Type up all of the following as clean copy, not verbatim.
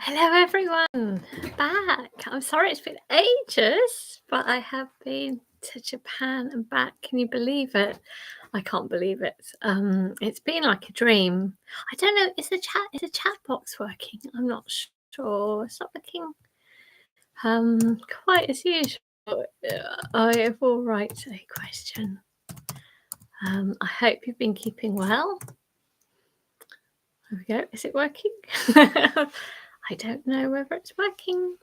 Hello, everyone. Back. I'm sorry it's been ages, but I have been to Japan and back. Can you believe it? I can't believe it. It's been like a dream. I don't know. Is the chat box working? I'm not sure. It's not looking quite as usual. I have all right a question. I hope you've been keeping well. There we go. Is it working? I don't know whether it's working.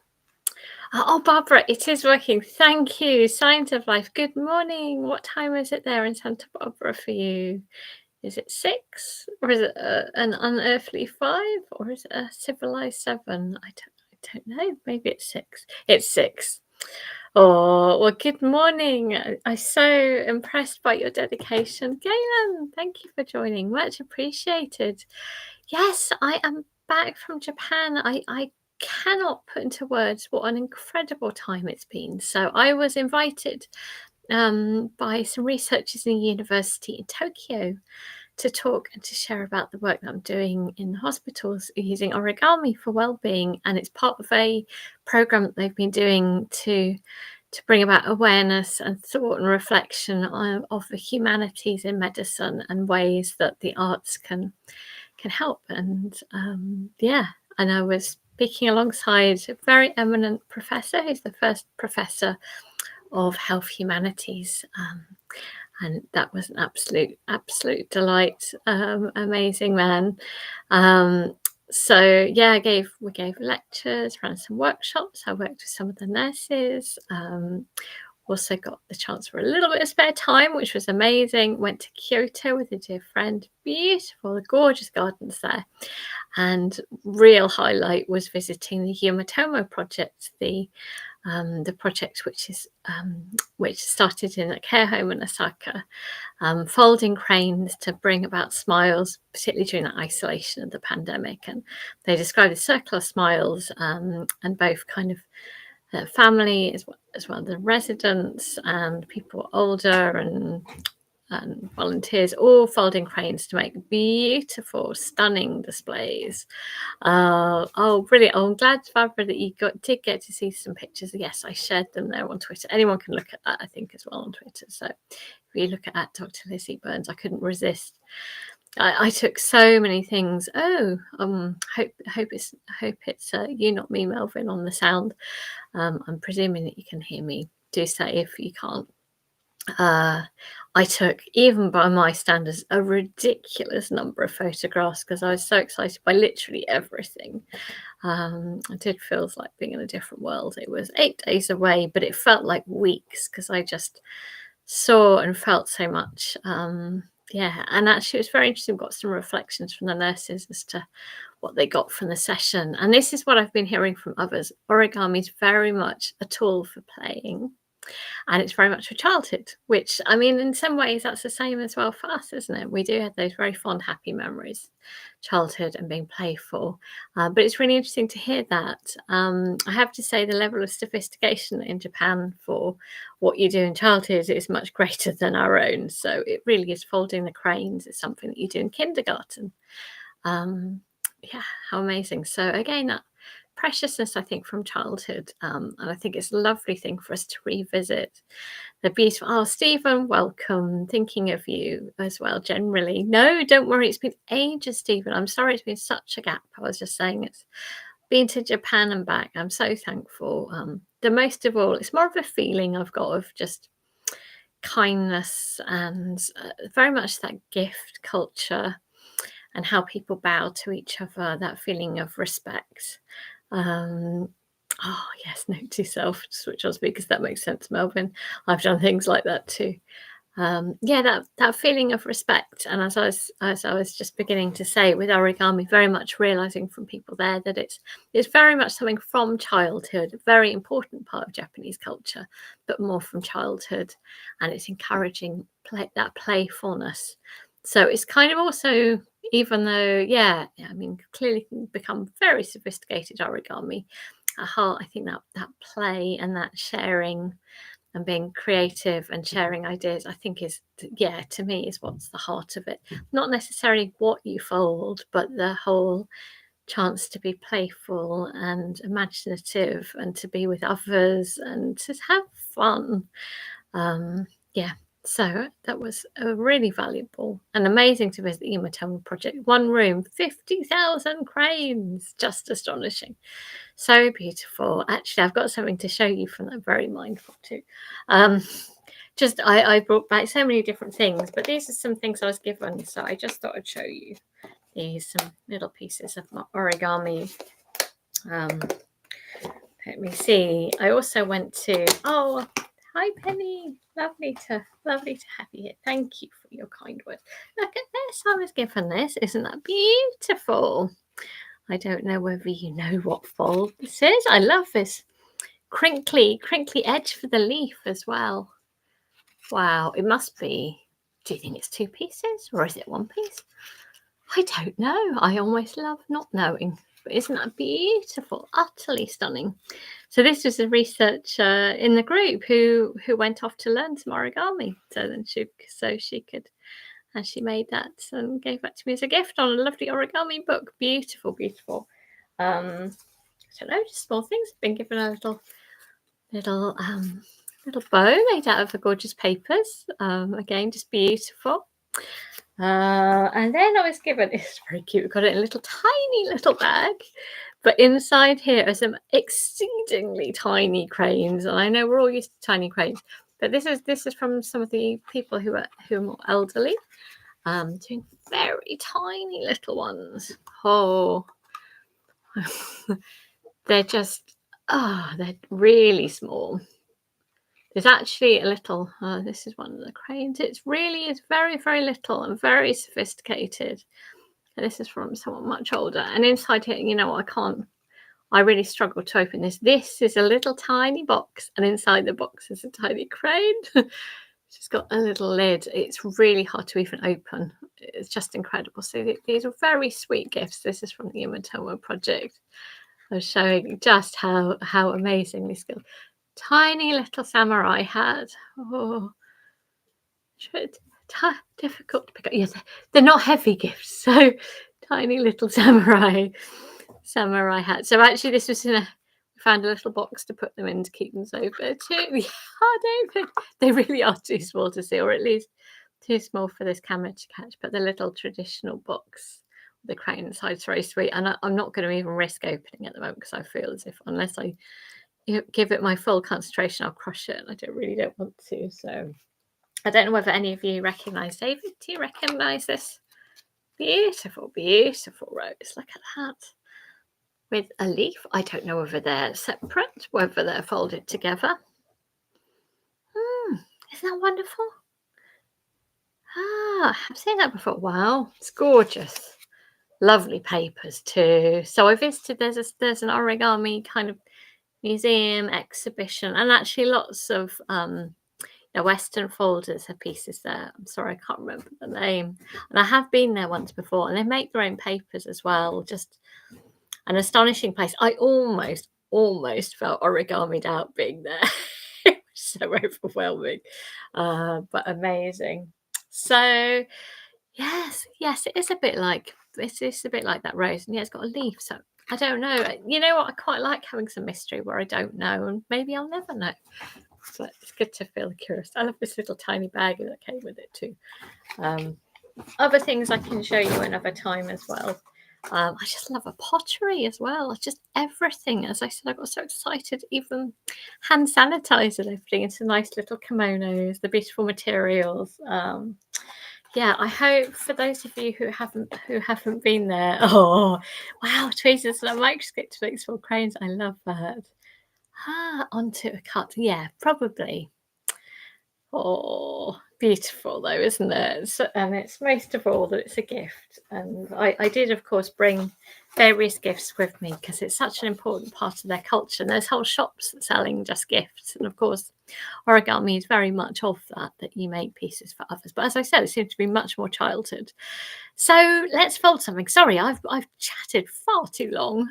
Oh, Barbara, it is working. Thank you. Signs of life. Good morning. What time is it there in Santa Barbara for you? Is it 6 or is it an unearthly 5 or is it a civilized 7? I don't know. Maybe it's 6. It's 6. Oh, well, good morning. I'm so impressed by your dedication. Galen, thank you for joining. Much appreciated. Yes, I am back from Japan. I cannot put into words what an incredible time it's been. So I was invited by some researchers in a university in Tokyo to talk and to share about the work that I'm doing in the hospitals using Origami for wellbeing, and it's part of a program that they've been doing to bring about awareness and thought and reflection of the humanities in medicine and ways that the arts can help. And and I was speaking alongside a very eminent professor who's the first professor of health humanities. And that was an absolute delight. Amazing man. So yeah, we gave lectures, ran some workshops. I worked with some of the nurses. Also got the chance for a little bit of spare time, which was amazing. Went to Kyoto with a dear friend. Beautiful, gorgeous gardens there. And real highlight was visiting the Yumatomo project, the project which started in a care home in Osaka, folding cranes to bring about smiles, particularly during the isolation of the pandemic. And they described a circle of smiles, and both kind of family as well the residents and people older and volunteers all folding cranes to make beautiful, stunning displays. Oh, brilliant. Oh, I'm glad, Barbara, that you did get to see some pictures. Yes, I shared them there on Twitter. Anyone can look at that, I think, as well on Twitter. So if you look at Dr. Lizzie Burns, I couldn't resist. I took so many things. Hope it's you, not me, Melvin, on the sound. I'm presuming that you can hear me. Do say if you can't. I took, even by my standards, a ridiculous number of photographs because I was so excited by literally everything. It did feel like being in a different world. It was 8 days away, but it felt like weeks because I just saw and felt so much. And actually it was very interesting. Got some reflections from the nurses as to what they got from the session. And this is what I've been hearing from others. Origami is very much a tool for playing. And it's very much for childhood, which, I mean, in some ways that's the same as well for us, isn't it? We do have those very fond, happy memories, childhood and being playful. But it's really interesting to hear that. I have to say the level of sophistication in Japan for what you do in childhood is much greater than our own. So it really is folding the cranes. It's something that you do in kindergarten. How amazing. So again, that preciousness, I think, from childhood. And I think it's a lovely thing for us to revisit the beautiful. Oh, Stephen, welcome. Thinking of you as well, generally. No, don't worry. It's been ages, Stephen. I'm sorry it's been such a gap. I was just saying it's been to Japan and back. I'm so thankful. The most of all, it's more of a feeling I've got of just kindness and very much that gift culture and how people bow to each other, that feeling of respect. Oh yes, note to self, switch on speakers. That makes sense, Melvin. I've done things like that too. That feeling of respect. And as I was just beginning to say with origami, very much realizing from people there that it's very much something from childhood, a very important part of Japanese culture, but more from childhood, and it's encouraging that playfulness. So it's kind of also, even though, clearly can become very sophisticated origami, at heart, I think that play and that sharing and being creative and sharing ideas, I think to me is what's the heart of it. Not necessarily what you fold, but the whole chance to be playful and imaginative and to be with others and to have fun. Yeah, so that was a really valuable and amazing to visit the Umatoma project. One room, 50,000 cranes, just astonishing. So beautiful. Actually, I've got something to show you from that, very mindful too. Just I brought back so many different things, but these are some things I was given, so I just thought I'd show you these some little pieces of my origami. Let me see. I also went to hi Penny. Lovely to have you here. Thank you for your kind words. Look at this. I was given this. Isn't that beautiful? I don't know whether you know what fold this is. I love this crinkly edge for the leaf as well. Wow, it must be. Do you think it's 2 pieces or is it 1 piece? I don't know. I almost love not knowing. But isn't that beautiful? Utterly stunning. So this was a researcher in the group who went off to learn some origami. So she could, and she made that and gave that to me as a gift on a lovely origami book. Beautiful, beautiful. I don't know, just small things. I've been given a little bow made out of the gorgeous papers. Again, just beautiful. And then I was given, it's very cute, we've got it in a little tiny little bag, but inside here are some exceedingly tiny cranes. And I know we're all used to tiny cranes, but this is from some of the people who are more elderly, doing very tiny little ones. Oh, they're just, they're really small. There's actually a little, this is one of the cranes. It's very, very little and very sophisticated. And this is from someone much older. And inside here, you know, I really struggle to open this. This is a little tiny box, and inside the box is a tiny crane. She's got a little lid. It's really hard to even open. It's just incredible. So these are very sweet gifts. This is from the Umatoma project. I was showing just how amazingly skilled. Tiny little samurai hat. Oh, difficult to pick up. Yes, they're not heavy gifts. So tiny little samurai hat. So actually, this was we found a little box to put them in to keep them safe. Too. I don't think they really are too small to see, or at least too small for this camera to catch. But the little traditional box, the crane inside, is very sweet. And I'm not going to even risk opening at the moment because I feel as if unless I give it my full concentration, I'll crush it, and I really don't want to. So I don't know whether any of you recognise David. Do you recognise this beautiful, beautiful rose? Look at that. With a leaf. I don't know whether they're separate, whether they're folded together. Isn't that wonderful? I've seen that before. Wow, it's gorgeous. Lovely papers too. So I visited, there's an origami kind of museum exhibition, and actually lots of Western folders have pieces there. I'm sorry, I can't remember the name. And I have been there once before, and they make their own papers as well. Just an astonishing place. I almost felt origamied out being there. It was so overwhelming, but amazing. So yes, it is a bit like that rose, and yeah, it's got a leaf. So I don't know. You know what? I quite like having some mystery where I don't know, and maybe I'll never know. So it's good to feel curious. I love this little tiny bag that came with it too. Other things I can show you another time as well. I just love a pottery as well. Just everything. As I said, I got so excited. Even hand sanitizer they're putting into nice little kimonos. The beautiful materials. Yeah, I hope for those of you who haven't been there. Oh, wow! Tweezers and a microscope to make small cranes. I love that. Onto a cut. Yeah, probably. Oh, beautiful though, isn't it? And it's most of all that it's a gift. And I did, of course, bring various gifts with me because it's such an important part of their culture. And there's whole shops selling just gifts. And of course, origami is very much of that you make pieces for others. But as I said, it seems to be much more childhood. So let's fold something. Sorry, I've chatted far too long,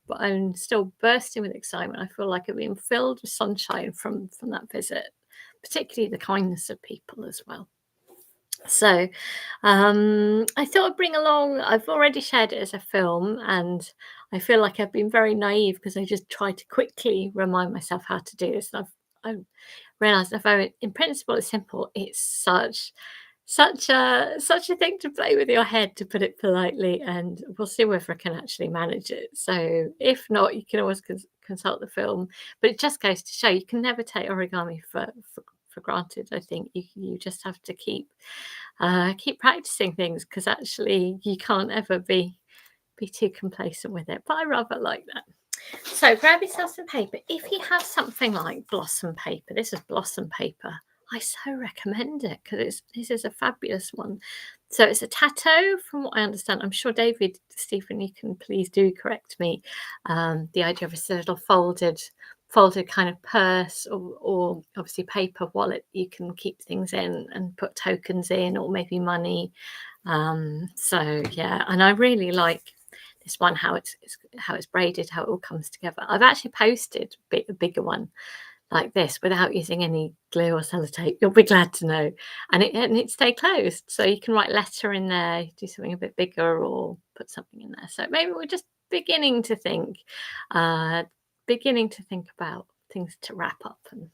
but I'm still bursting with excitement. I feel like I've been filled with sunshine from that visit, particularly the kindness of people as well. So I thought I'd bring along, I've already shared it as a film, and I feel like I've been very naive because I just tried to quickly remind myself how to do this. And I realized although in principle it's simple, it's such a thing to play with your head, to put it politely, and we'll see whether I can actually manage it. So if not, you can always consult the film. But it just goes to show you can never take origami for granted. I think you just have to keep practicing things, because actually you can't ever be too complacent with it. But I rather like that. So grab yourself some paper. If you have something like blossom paper, this is blossom paper. I so recommend it because this is a fabulous one. So it's a tato, from what I understand. I'm sure David, Stephen, you can please do correct me. The idea of a little folded kind of purse, or obviously paper wallet you can keep things in and put tokens in, or maybe money. So yeah, and I really like this one, how it's braided, how it all comes together. I've actually posted a bigger one like this without using any glue or sellotape. You'll be glad to know, and it stayed closed, so you can write letter in there, do something a bit bigger, or put something in there. So maybe we're just beginning to think about things to wrap up and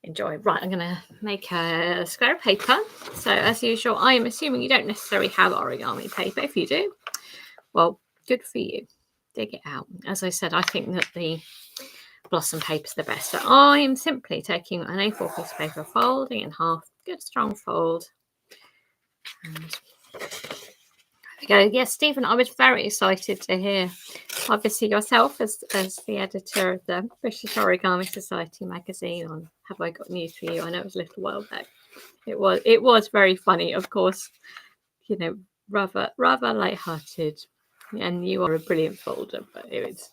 enjoy. Right, I'm going to make a square of paper. So as usual, I am assuming you don't necessarily have origami paper. If you do, well, good for you. Dig it out. As I said, I think that the blossom paper is the best. So I'm simply taking an A4 piece of paper, folding in half, good strong fold. And there we go. Yes, Stephen, I was very excited to hear, obviously yourself as the editor of the British Origami Society magazine, on Have I Got News for You? I know it was a little while back. It was very funny, of course, rather light-hearted. And you are a brilliant folder, but it was,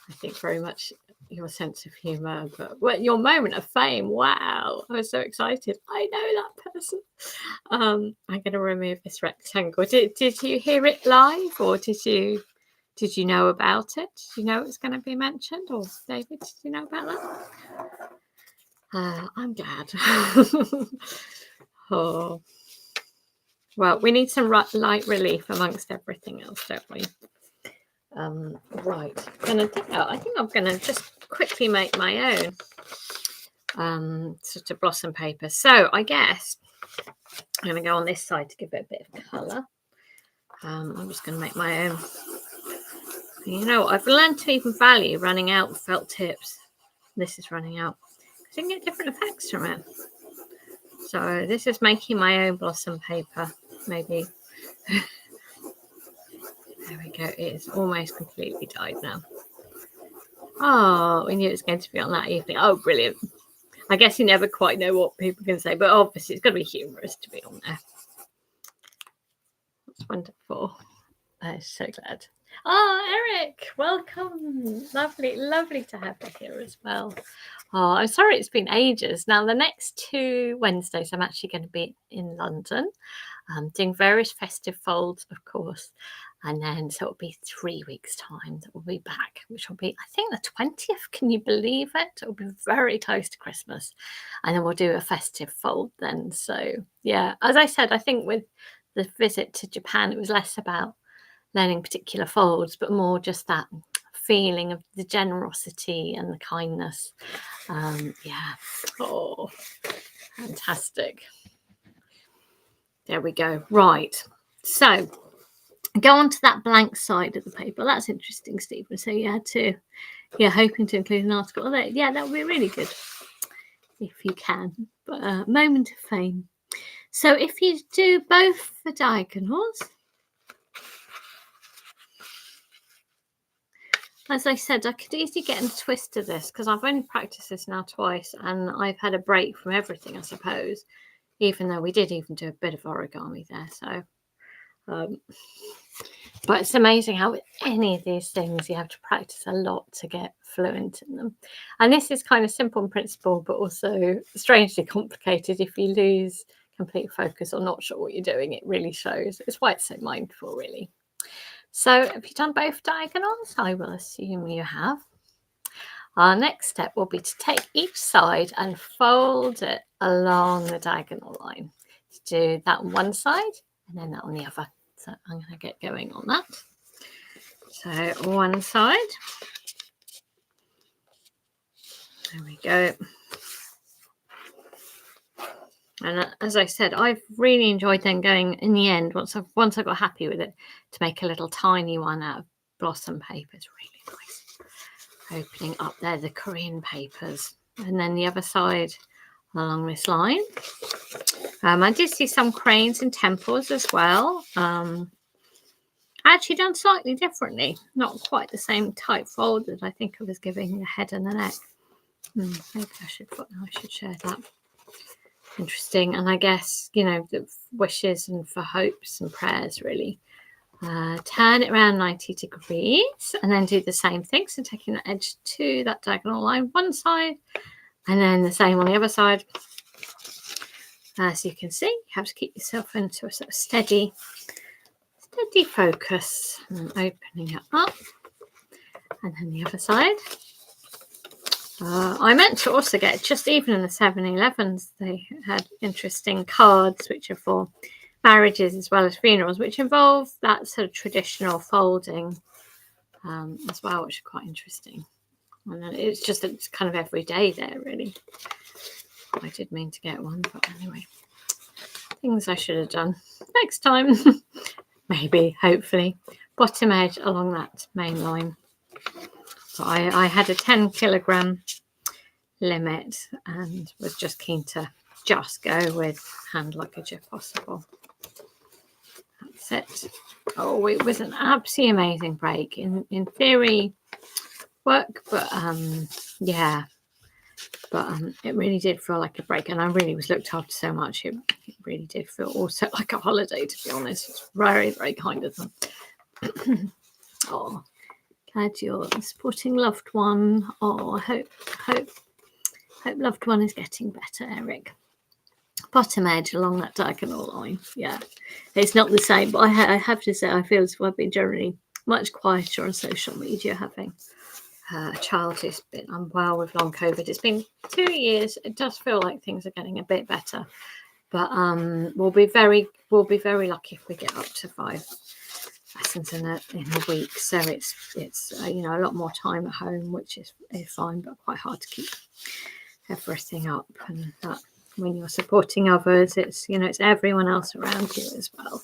I think, very much your sense of humour. But your moment of fame, wow! I was so excited. I know that person. I'm going to remove this rectangle. Did you hear it live, or did you know about it? Did you know it was going to be mentioned, or David, did you know about that? I'm glad. Oh. Well, we need some light relief amongst everything else, don't we? Right. I think I'm going to just quickly make my own sort of blossom paper. So I guess I'm going to go on this side to give it a bit of colour. I'm just going to make my own. I've learned to even value running out felt tips. This is running out, because you can get different effects from it. So this is making my own blossom paper, maybe. There we go. It is almost completely dyed now. Oh, we knew it was going to be on that evening. Oh, brilliant. I guess you never quite know what people can say, but obviously it's going to be humorous to be on there. That's wonderful. I'm so glad. Oh, Eric, welcome. Lovely to have you here as well. Oh, I'm sorry it's been ages. Now, the next 2 Wednesdays, I'm actually going to be in London, doing various festive folds, of course. And then, so it'll be 3 weeks' time that we'll be back, which will be, I think, the 20th. Can you believe it? It'll be very close to Christmas. And then we'll do a festive fold then. So, yeah, as I said, I think with the visit to Japan, it was less about learning particular folds, but more just that feeling of the generosity and the kindness. Yeah. Oh, fantastic. There we go. Right. So go on to that blank side of the paper. That's interesting, Stephen. So you had to, hoping to include an article. Yeah, that would be really good if you can. But moment of fame. So if you do both the diagonals, as I said, I could easily get in a twist of this because I've only practiced this now twice, and I've had a break from everything, I suppose, even though we did even do a bit of origami there. So, but it's amazing how with any of these things you have to practice a lot to get fluent in them. And this is kind of simple in principle, but also strangely complicated if you lose complete focus or not sure what you're doing. It really shows. It's why it's so mindful, really. So have you done both diagonals? I will assume you have. Our next step will be to take each side and fold it along the diagonal line. to do that on one side and then that on the other. So I'm going to get going on that. So one side. There we go. And as I said, I've really enjoyed then going in the end, once I got happy with it, to make a little tiny one out of blossom paper. It's really nice. Opening up there the Korean papers. And then the other side along this line. I did see some cranes and temples as well. Actually done slightly differently. Not quite the same type fold that I think I was giving the head and the neck. Maybe I should share that. Interesting. And I guess, you know, the wishes and for hopes and prayers, really. Turn it around 90 degrees and then do the same thing. So taking the edge to that diagonal line one side and then the same on the other side. As you can see, you have to keep yourself into a sort of steady focus and opening it up. And then the other side. I meant to also get, just even in the 7-Elevens, they had interesting cards which are for marriages as well as funerals, which involve that sort of traditional folding as well, which are quite interesting. And it's kind of every day there, really. I did mean to get one, but anyway, things I should have done next time. Maybe, hopefully. Bottom edge along that main line. So I had a 10 kilogram limit and was just keen to just go with hand luggage if possible. That's it. Oh, it was an absolutely amazing break. In theory, work, but yeah. But it really did feel like a break, and I really was looked after so much. It really did feel also like a holiday, to be honest. It's very, very kind of them. Oh, glad you're supporting loved one. Oh, I hope loved one is getting better, Eric. Bottom edge along that diagonal line. Yeah, it's not the same, but I have to say I feel as if I've been generally much quieter on social media, having a child who's been unwell with long COVID. It's been 2 years. It does feel like things are getting a bit better, but we'll be very lucky if we get up to 5 lessons in a week. So it's you know, a lot more time at home, which is fine, but quite hard to keep everything up. And that when you're supporting others, it's, you know, it's everyone else around you as well.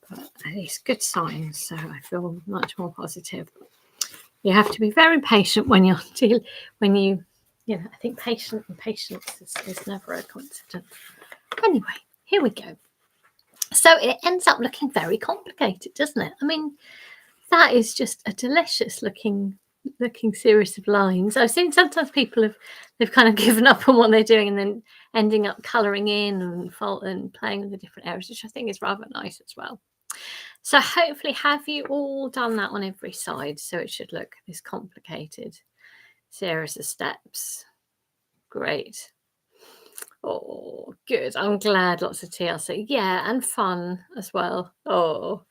But it's good signs, so I feel much more positive. You have to be very patient when you're you know, I think patience is never a coincidence. Anyway, here we go. So it ends up looking very complicated, doesn't it? I mean, that is just a delicious looking series of lines. I've seen sometimes people they've kind of given up on what they're doing and then ending up colouring in and playing with the different areas, which I think is rather nice as well. So hopefully, have you all done that on every side? So it should look this complicated series of steps. Great. Oh, good. I'm glad. Lots of TLC. Yeah, and fun as well. Oh,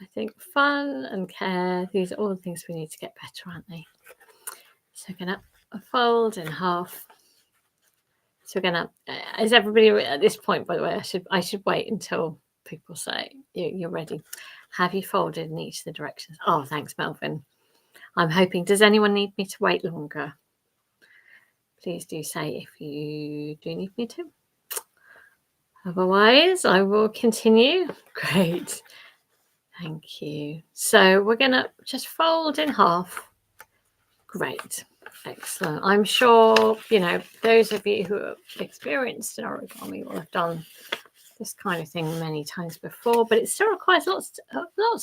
I think fun and care, these are all the things we need to get better, aren't they? So we're going to fold in half. So we're going to, is everybody at this point, by the way, I should wait until people say you're ready. Have you folded in each of the directions? Oh, thanks, Melvin. I'm hoping, does anyone need me to wait longer? Please do say if you do need me to. Otherwise, I will continue. Great. Thank you. So we're going to just fold in half. Great. Excellent. I'm sure, you know, those of you who are experienced in origami will have done this kind of thing many times before, but it still requires lots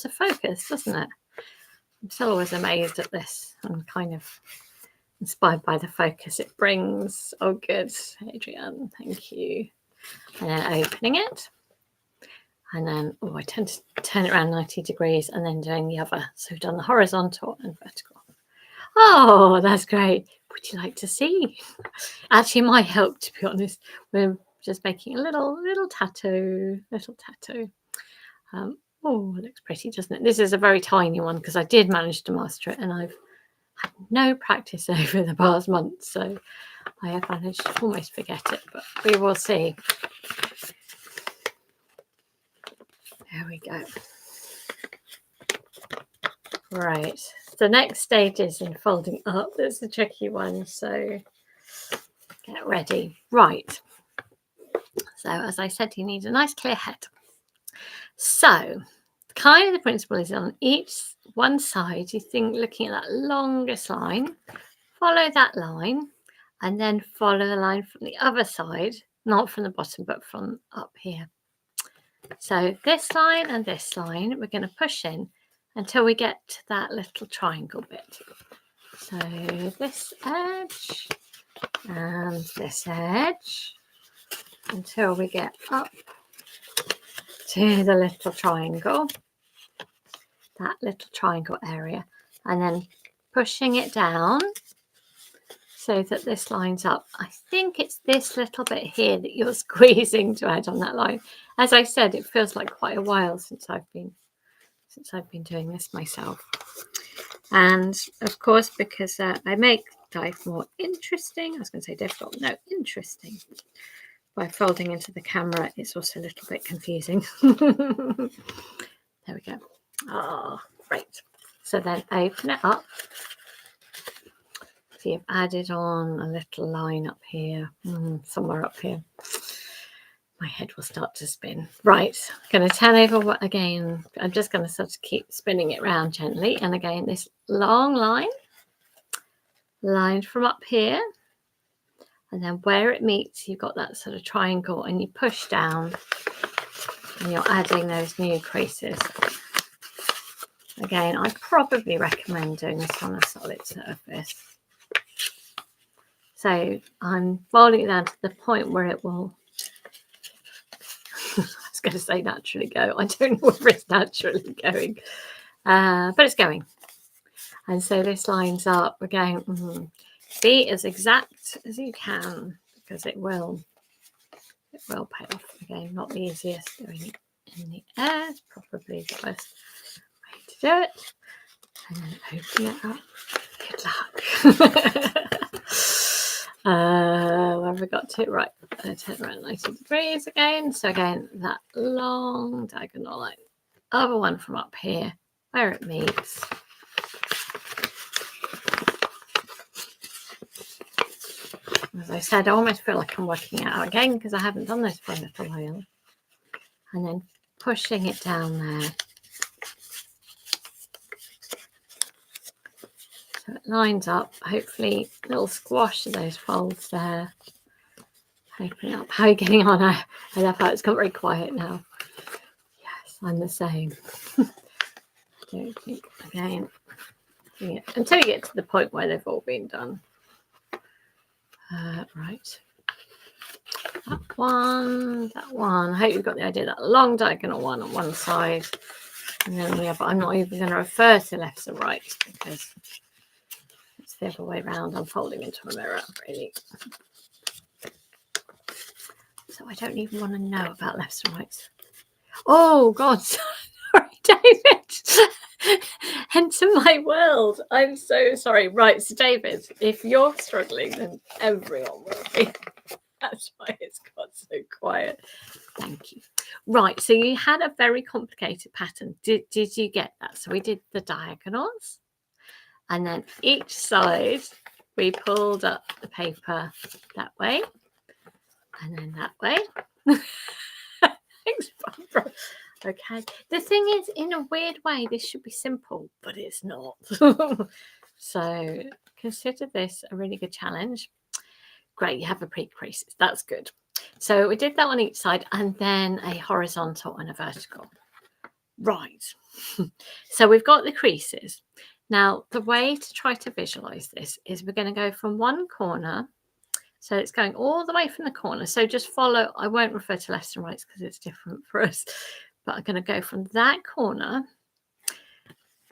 of focus, doesn't it? I'm still always amazed at this and kind of inspired by the focus it brings. Oh, good, Adrienne. Thank you. And then opening it. And then, I tend to turn it around 90 degrees and then doing the other. So we've done the horizontal and vertical. Oh, that's great. Would you like to see? Actually, it might help, to be honest. We're just making a little tattoo. Oh, it looks pretty, doesn't it? This is a very tiny one because I did manage to master it and I've had no practice over the past month. So I have managed to almost forget it, but we will see. There we go. Right. The next stage is in folding up. That's a tricky one, so get ready. Right. So as I said, you need a nice clear head. So kind of the principle is on each one side, you think looking at that longest line, follow that line, and then follow the line from the other side, not from the bottom, but from up here. So this line and this line, we're going to push in until we get to that little triangle bit. So this edge and this edge until we get up to the little triangle, that little triangle area, and then pushing it down so that this lines up. I think it's this little bit here that you're squeezing to add on that line. As I said, it feels like quite a while since I've been doing this myself. And of course, because I make life more interesting, I was going to say difficult, no, interesting. By folding into the camera, it's also a little bit confusing. There we go. Oh, great. So then open it up. So you've added on a little line up here, somewhere up here. My head will start to spin. Right, I'm going to turn over again. I'm just going to sort of keep spinning it around gently. And again, this long line from up here. And then where it meets, you've got that sort of triangle and you push down and you're adding those new creases. Again, I probably recommend doing this on a solid surface. So I'm folding it down to the point where it will, I was going to say naturally go. I don't know whether it's naturally going, but it's going. And so this lines up. We're going, be as exact as you can because it will pay off. Again, not the easiest. Doing it in the air is probably the best way to do it. And then open it up. Good luck. Where have we got to? Right, turn around 90 degrees again. So again, that long diagonal line. Other one from up here where it meets. As I said, I almost feel like I'm working it out again because I haven't done this for a little while. And then pushing it down there. So it lines up. Hopefully, a little squash of those folds there. Open up. How are you getting on? I love how it's got very quiet now. Yes, I'm the same. I don't think, again, until you get to the point where they've all been done. Right. That one. I hope you've got the idea. That long diagonal one on one side. And then but I'm not even going to refer to lefts and rights because it's the other way around. I'm folding into a mirror, really. So I don't even want to know about lefts and rights. Oh, God. Sorry, David. Enter my world. I'm so sorry. Right, so David, if you're struggling, then everyone will be. That's why it's got so quiet. Thank you. Right, so you had a very complicated pattern. Did you get that? So we did the diagonals, and then each side we pulled up the paper that way, and then that way. Thanks, Barbara. Okay. The thing is, in a weird way, this should be simple, but it's not. So consider this a really good challenge. Great, you have a pre-creases. That's good. So we did that on each side and then a horizontal and a vertical. Right. So we've got the creases. Now, the way to try to visualize this is we're going to go from one corner. So it's going all the way from the corner. So just follow. I won't refer to lefts and rights because it's different for us. But I'm going to go from that corner.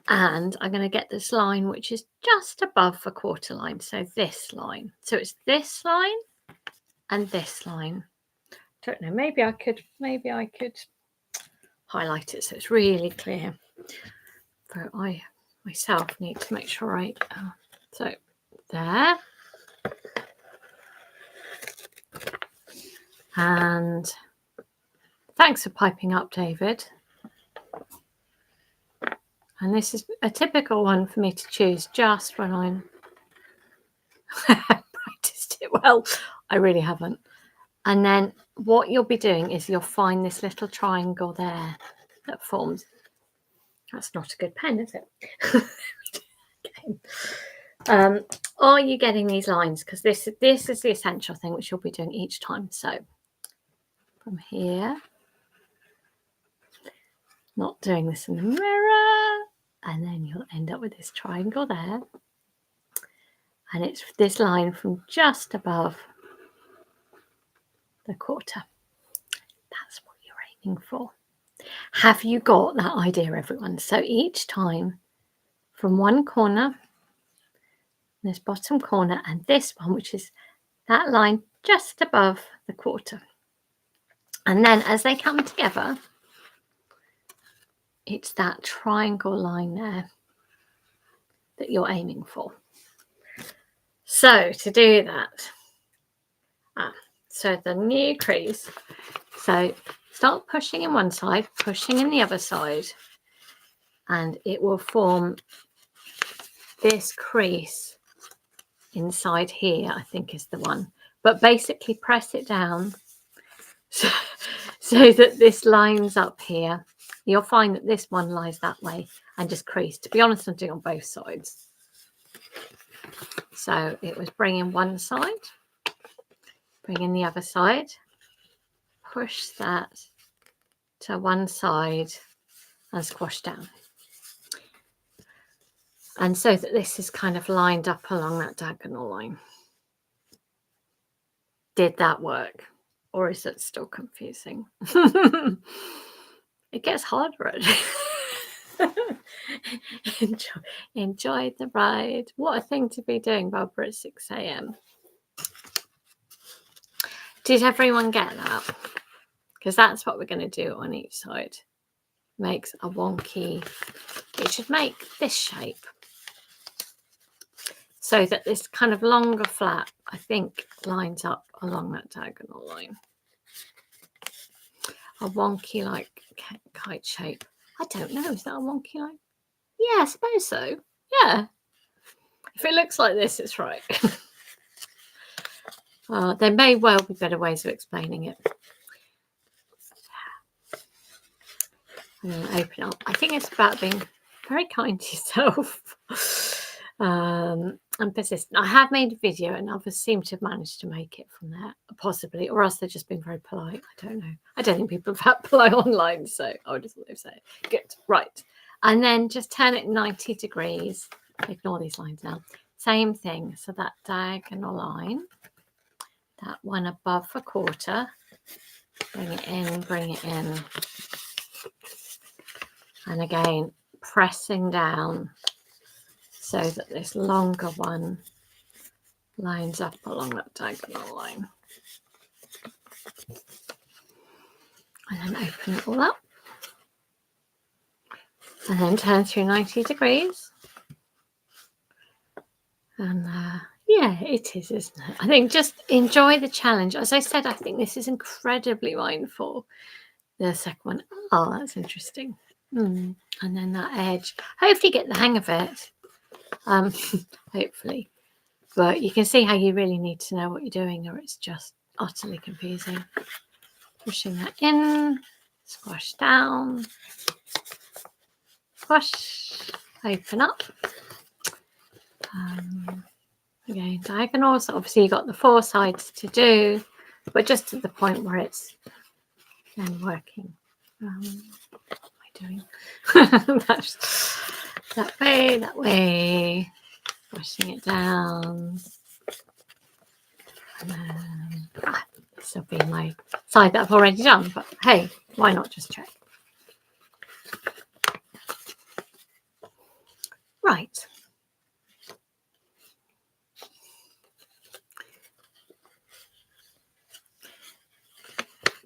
And I'm going to get this line, which is just above the quarter line. So this line. So it's this line and this line. Don't know. Maybe I could highlight it so it's really clear. But I myself need to make sure so there. And thanks for piping up, David. And this is a typical one for me to choose just when I'm practiced it well. I really haven't. And then what you'll be doing is you'll find this little triangle there that forms. That's not a good pen, is it? Okay. Are you getting these lines? Because this is the essential thing which you'll be doing each time. So from here, not doing this in the mirror, and then you'll end up with this triangle there. And it's this line from just above the quarter. That's what you're aiming for. Have you got that idea, everyone? So each time from one corner, this bottom corner, and this one, which is that line just above the quarter. And then as they come together, it's that triangle line there that you're aiming for. So to do that, so the new crease, so start pushing in one side, pushing in the other side, and it will form this crease inside here, I think is the one. But basically press it down so that this lines up here. You'll find that this one lies that way and just crease. To be honest, I'm doing on both sides. So it was bringing one side, bringing the other side, push that to one side and squash down. And so that this is kind of lined up along that diagonal line. Did that work? Or is it still confusing? It gets harder. Enjoy the ride. What a thing to be doing, Barbara, at 6 a.m. Did everyone get that? Because that's what we're going to do on each side. Makes a wonky. It should make this shape. So that this kind of longer flap, I think, lines up along that diagonal line. A wonky, like, kite shape. I don't know. Is that a wonky line? Yeah, I suppose so. Yeah. If it looks like this, it's right. There may well be better ways of explaining it. I'm going to open up. I think it's about being very kind to yourself and persistent. I have made a video and others seem to have managed to make it from there, possibly, or else they've just been very polite. I don't know. I don't think people are that polite online, so I would just let them say it. Good. Right. And then just turn it 90 degrees. Ignore these lines now. Same thing. So that diagonal line, that one above a quarter, bring it in, bring it in. And again, pressing down so that this longer one lines up along that diagonal line. And then open it all up. And then turn through 90 degrees. And yeah, it is, isn't it? I think just enjoy the challenge. As I said, I think this is incredibly mindful. The second one, oh, that's interesting. And then that edge. Hopefully get the hang of it. Hopefully. But you can see how you really need to know what you're doing or it's just utterly confusing. Pushing that in, squash down, squash, open up. Again, diagonal. So obviously you've got the 4 sides to do, but just to the point where it's then working. What am I doing? that way, pushing it down. And then, this will be my side that I've already done, but hey, why not just check? Right.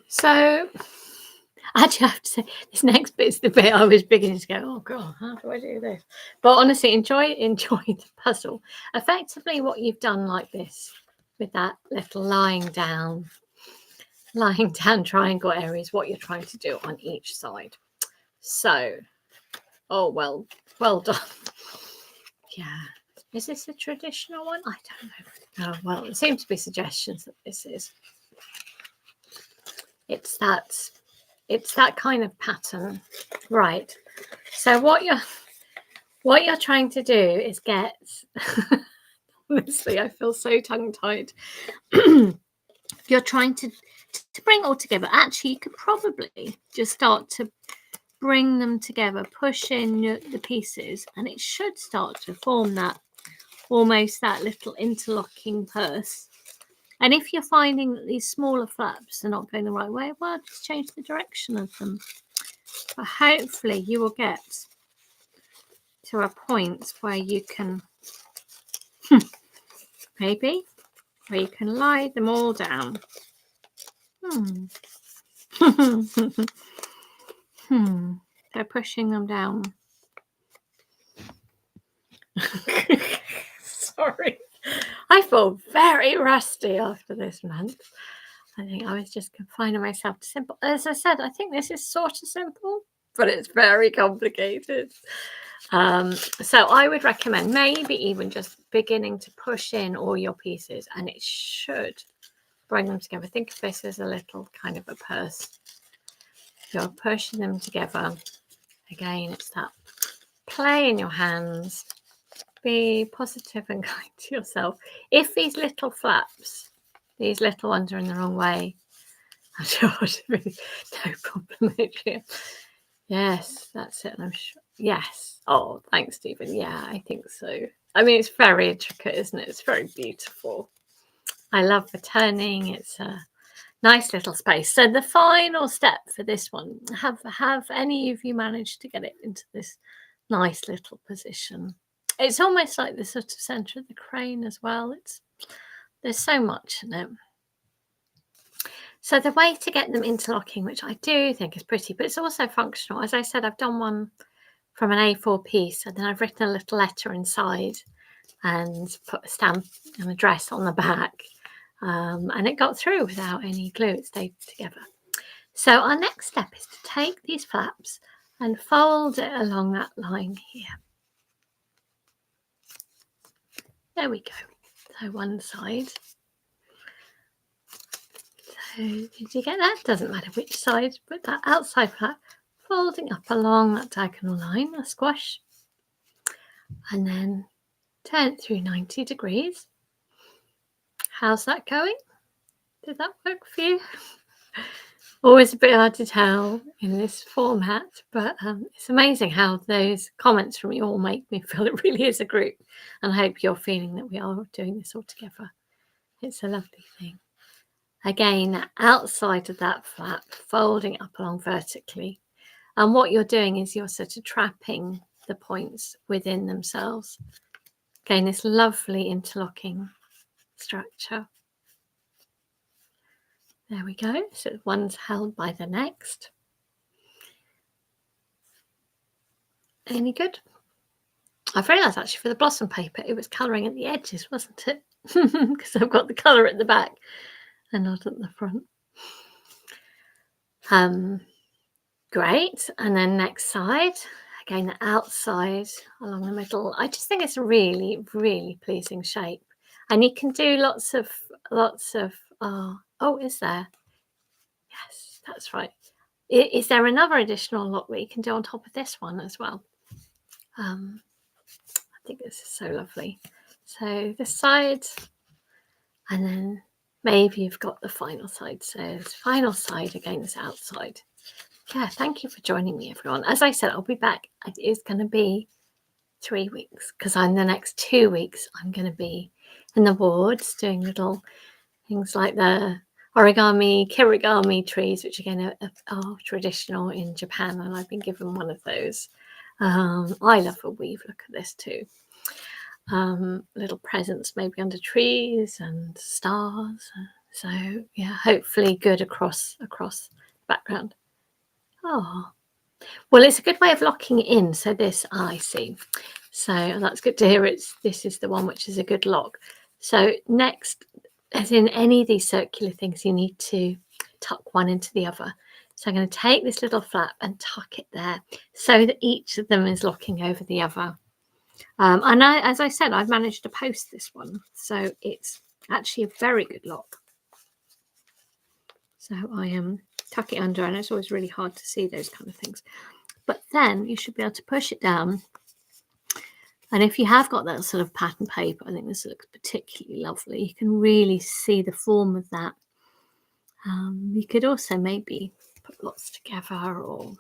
So, actually, I have to say, this next bit is the bit I was beginning to go, oh God, how do I do this? But honestly, enjoy the puzzle. Effectively, what you've done like this, with that little lying down triangle area is what you're trying to do on each side. So, Oh, well done. Yeah. Is this a traditional one? I don't know. Oh, well, it seems to be suggestions that this is. It's that kind of pattern. Right. So what you're trying to do is get honestly, I feel so tongue-tied. You're trying to bring it all together. Actually, you could probably just start to bring them together, push in the pieces, and it should start to form that almost that little interlocking purse. And if you're finding that these smaller flaps are not going the right way, well, just change the direction of them. But hopefully you will get to a point where you can maybe where you can lie them all down. They're pushing them down. Sorry, I feel very rusty after this month. I think I was just confining myself to simple. As I said, I think this is sort of simple, but it's very complicated. So I would recommend maybe even just beginning to push in all your pieces, and it should bring them together. Think of this as a little kind of a purse. You're pushing them together. Again, it's that play in your hands. Be positive and kind to yourself. If these little flaps, these little ones are in the wrong way, I'm sure it's really no problem, Adrian. Yes, that's it. I'm sure. Yes. Oh, thanks, Stephen. Yeah, I think so. I mean, it's very intricate, isn't it? It's very beautiful. I love the turning. It's a nice little space. So the final step for this one, have any of you managed to get it into this nice little position? It's almost like the sort of center of the crane as well. There's so much in it. So the way to get them interlocking, which I do think is pretty, but it's also functional. As I said, I've done one from an A4 piece, and then I've written a little letter inside and put a stamp and address on the back. And it got through without any glue. It stayed together. So our next step is to take these flaps and fold it along that line here. There we go. So one side. So did you get that? Doesn't matter which side, but that outside flap folding up along that diagonal line, a squash, and then turn it through 90 degrees. How's that going? Did that work for you? Always a bit hard to tell in this format, but it's amazing how those comments from you all make me feel it really is a group, and I hope you're feeling that we are doing this all together. It's a lovely thing. Again, outside of that flap, folding up along vertically, and what you're doing is you're sort of trapping the points within themselves. Again, this lovely interlocking structure. There we go. So one's held by the next. Any good? I've realised actually for the blossom paper, it was colouring at the edges, wasn't it? Because I've got the colour at the back and not at the front. Great. And then next side, again, the outside along the middle. I just think it's a really, really pleasing shape. And you can do lots of, oh, is there? Yes, that's right. Is there another additional lock that you can do on top of this one as well? I think this is so lovely. So this side, and then maybe you've got the final side. So it's final side against outside. Yeah, thank you for joining me, everyone. As I said, I'll be back. It's going to be 3 weeks because in the next 2 weeks, I'm going to be in the wards doing little things like the kirigami trees, which again are traditional in Japan, and I've been given one of those. I love a weave. Look at this too. Little presents maybe under trees and stars. So yeah, hopefully good across the background. Oh, well, it's a good way of locking in. So this, I see. So that's good to hear. This is the one which is a good lock. So next, as in any of these circular things, you need to tuck one into the other. So I'm going to take this little flap and tuck it there so that each of them is looking over the other. And as I said, I've managed to post this one, so it's actually a very good lock. So I am tuck it under, and it's always really hard to see those kind of things. But then you should be able to push it down. And if you have got that sort of pattern paper, I think this looks particularly lovely. You can really see the form of that. You could also maybe put lots together, or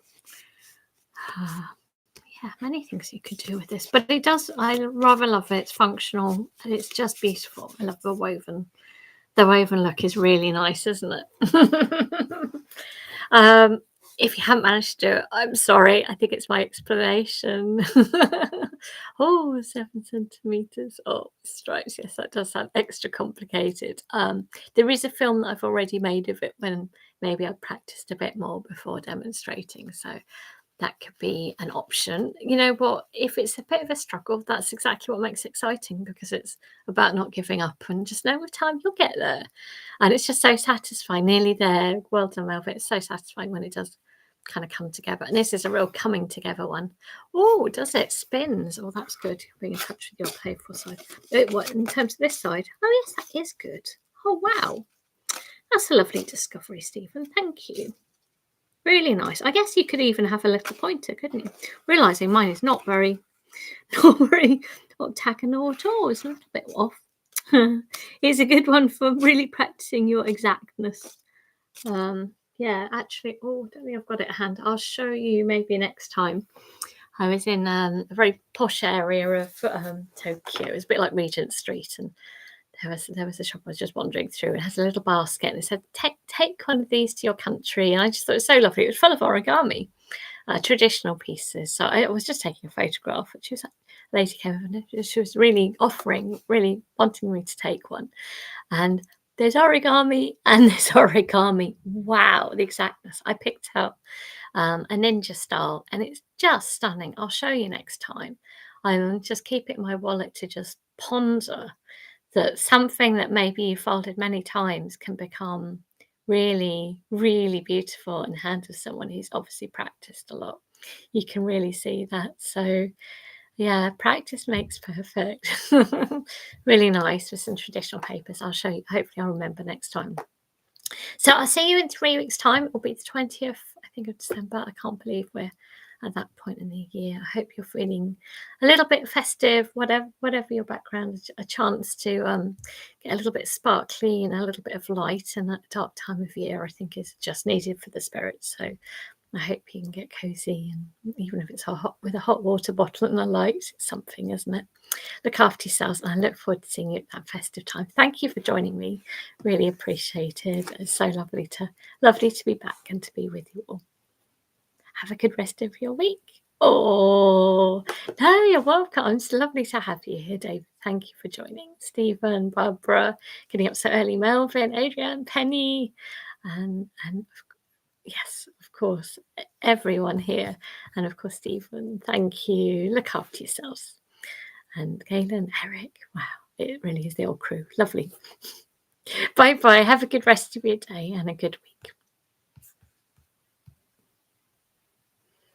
yeah, many things you could do with this. But it does, I rather love it. It's functional and it's just beautiful. I love the woven. The woven look is really nice, isn't it? If you haven't managed to do it, I'm sorry. I think it's my explanation. Oh, 7 centimeters. Oh, stripes. Yes, that does sound extra complicated. There is a film that I've already made of it when maybe I practiced a bit more before demonstrating. So that could be an option. You know what? If it's a bit of a struggle, that's exactly what makes it exciting, because it's about not giving up and just know with time you'll get there. And it's just so satisfying. Nearly there. Well done, Velvet. It's so satisfying when it does kind of come together. And this is a real coming together one. Oh, does it? Spins. Oh, that's good. Being in touch with your playful side. What, in terms of this side? Oh, yes, that is good. Oh, wow. That's a lovely discovery, Stephen. Thank you. Really nice. I guess you could even have a little pointer, couldn't you? Realising mine is not very octagonal at all. It's a little bit off. It's a good one for really practicing your exactness. Yeah, actually, oh, I don't think I've got it at hand. I'll show you maybe next time. I was in a very posh area of Tokyo. It was a bit like Regent Street, and there was a shop I was just wandering through. It has a little basket, and it said, take one of these to your country. And I just thought it was so lovely. It was full of origami, traditional pieces. So I was just taking a photograph. And she was, a lady came over, and she was really offering, really wanting me to take one. And there's origami and there's origami. Wow, the exactness. I picked out a ninja style, and it's just stunning. I'll show you next time. I'm just keep it in my wallet to just ponder that something that maybe you folded many times can become really, really beautiful in the hands of someone who's obviously practiced a lot. You can really see that. So yeah, practice makes perfect. Really nice with some traditional papers. I'll show you. Hopefully I'll remember next time. So I'll see you in 3 weeks' time. It'll be the 20th, I think, of December. I can't believe we're at that point in the year. I hope you're feeling a little bit festive, whatever your background, a chance to get a little bit sparkly and a little bit of light in that dark time of year, I think is just needed for the spirits. So I hope you can get cozy, and even if it's with a hot water bottle and a light, it's something, isn't it? Look after yourselves, and I look forward to seeing you at that festive time. Thank you for joining me. Really appreciate it. It's so lovely to be back and to be with you all. Have a good rest of your week. Oh, no, you're welcome. It's lovely to have you here, David. Thank you for joining. Stephen, Barbara, getting up so early, Melvin, Adrian, Penny, and yes, of course, everyone here. And of course, Stephen, thank you. Look after yourselves. And Galen, Eric, wow, it really is the old crew. Lovely. Bye-bye. Have a good rest of your day and a good week.